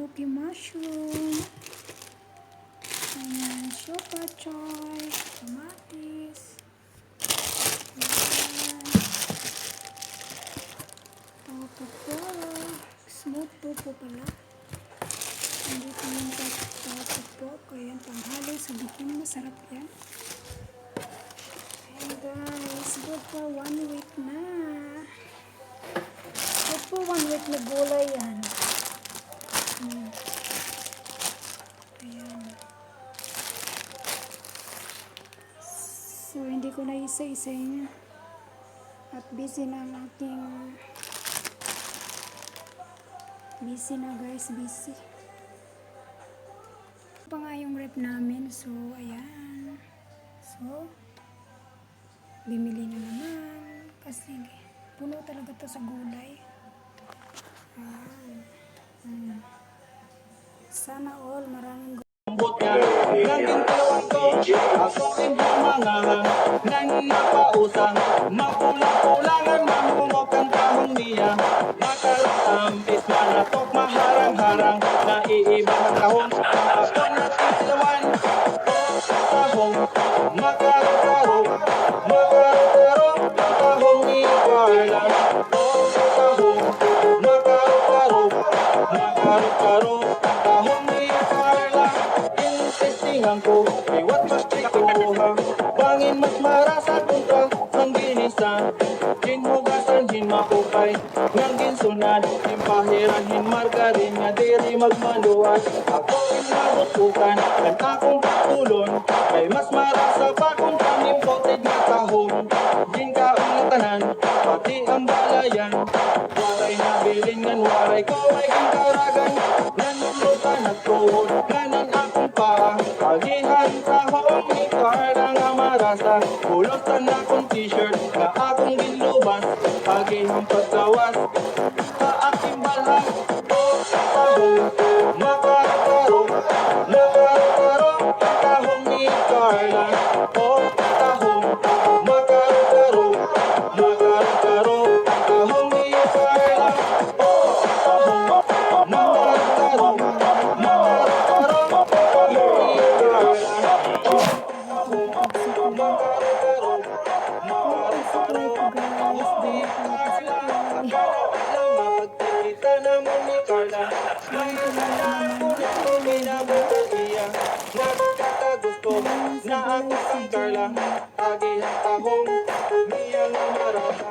enoki mushroom. Ayan, siopa choy, kamatis. Ayan. Tofu pork. Smooth tofu pala. Nandito yung tofu pork. Ayan, panghalo sa bikin. Masarap yan. Ayan guys, good for 1 week na. Good for 1 week na gulay yan. Ayan. So, hindi ko na isa-isa niya. At busy na ang aking... Busy na guys, busy. Pa nga yung rep namin. So, ayan. So, bimili na naman. Kasi, puno talaga to sa gulay. Ayan. Sana all, maraming gulay. Naging tuwang ko, ako inhumangahan nang napausang, mapulang-pulangan, mamungok ang tahong niya. Makaratampis, manatok, maharang-harang, naiibang ang tahong, ako natilawan. Tahong, makarong-karo, makarong-karo, tahong ni Carla. Tahong, makarong-karo, makarong-karo, tahong ni Carla. Testingan ko, iwat mas tikuha. Bangin mas marasa kontra sang ginisa. Ginhugasan, ginmakupay, nang ginsunad. Himpahiran, hinmargarin, nga diri magmaluwas. Ako inabutukan, kan akong patulon. Kay mas marasa pa kung kanimpoted na tahong. Ginkaong na tanan, pati ang balayan. Waray na bilingan, waray ko ay gingkaragan. Nanulutan at tuhod, ganan akong paa. Pagihan tahong ni Carla nga marasa. Pulotan akong t-shirt, nga akong ginlubas. Pagihang pagkawas, sa aking balang. Tahong, makarong-karong, makarong-karong, tahong ni Carla. Tahong, makarong-karong, makarong-karong, tahong ni Carla. Tahong, makarong-karong, makarong-karong, tahong ni Carla. Tahong, makarong-karong, makarong-karong, tahong ni Carla. Lang mapagkikita naman ni Carla. May nalala ko na minabuto iya. Nagkakagusto na ako kang Carla. Agihang tahong niya nga marasa.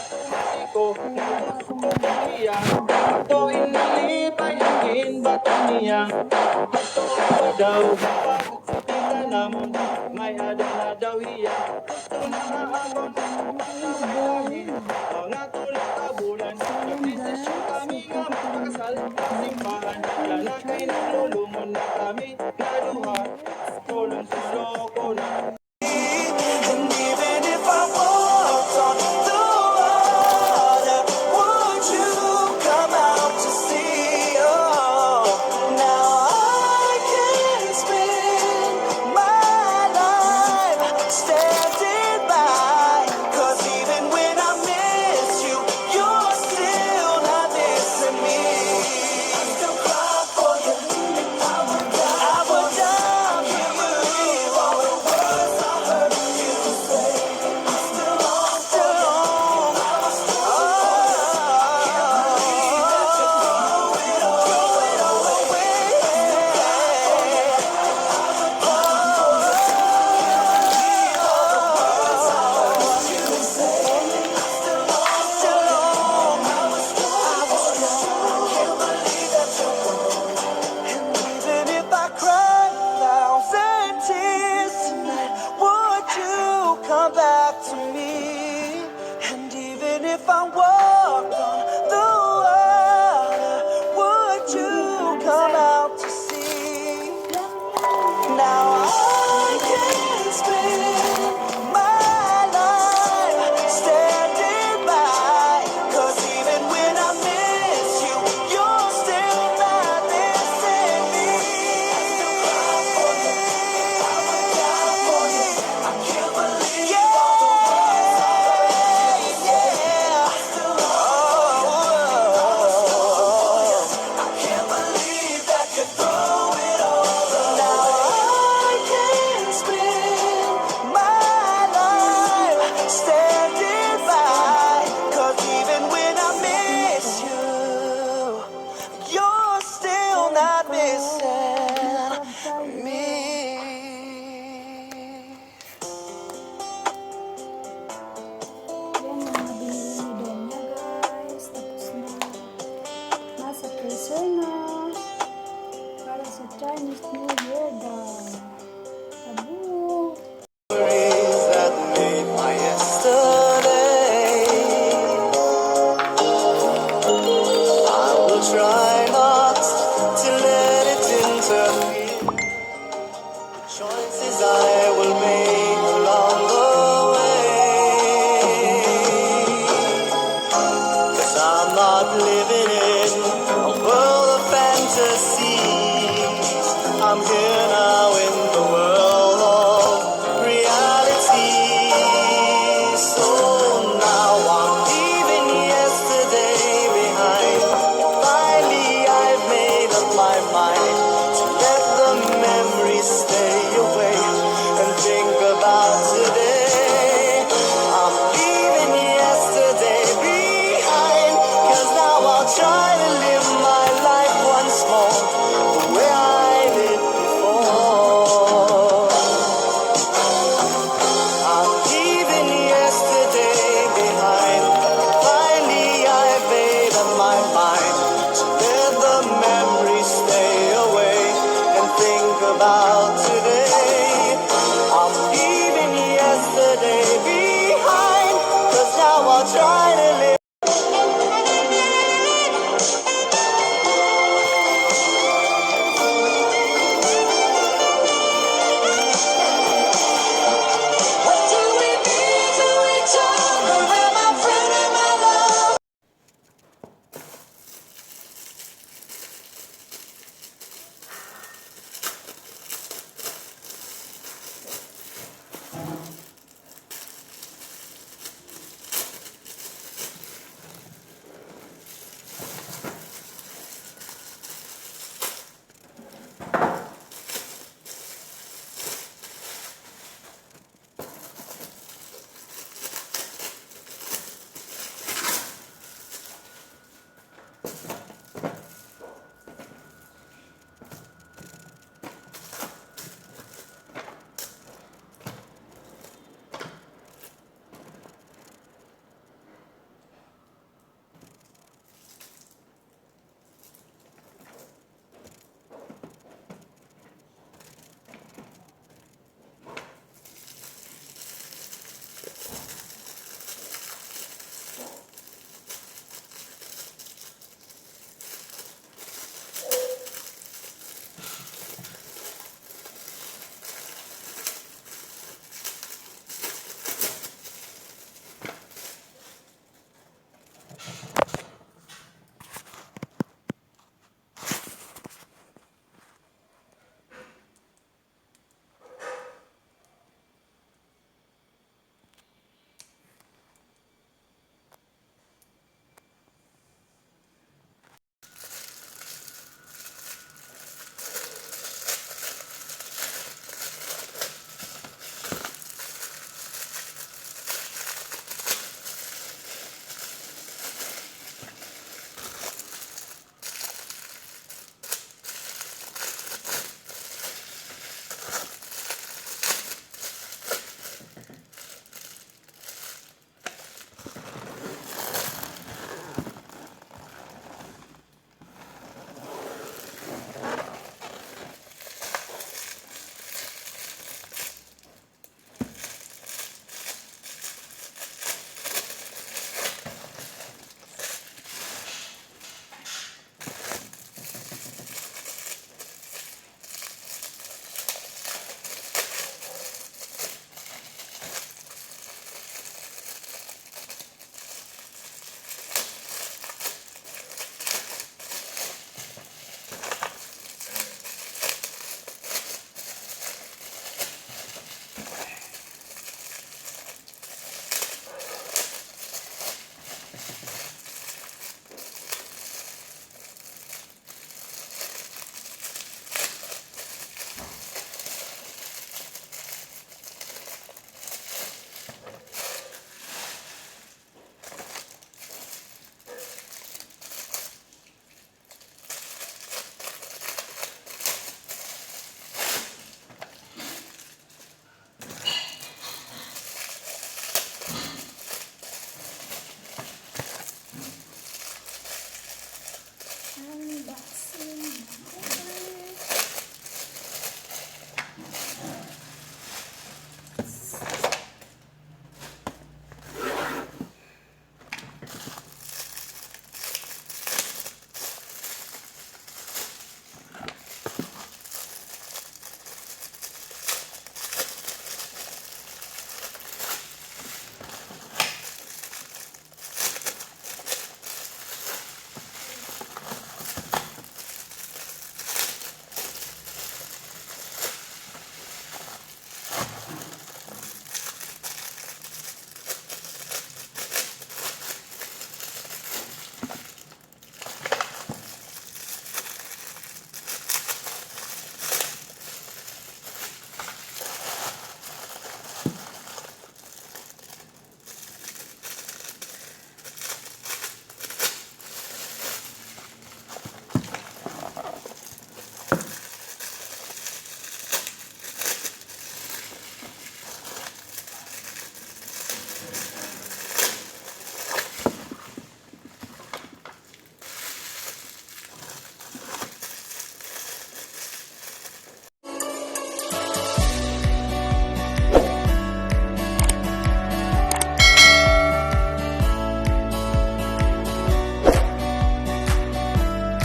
Tumati ko, nagusto ko niya. Ito inalipay ang ginbato niya. Ito ba daw, pagkikita naman, may ada na daw iya. Gusto na haabang, masayahin, mga tulad tabulan. Nagdesisyon kami nga magpakasal, simbahan. Lalakay nalulungon na kami,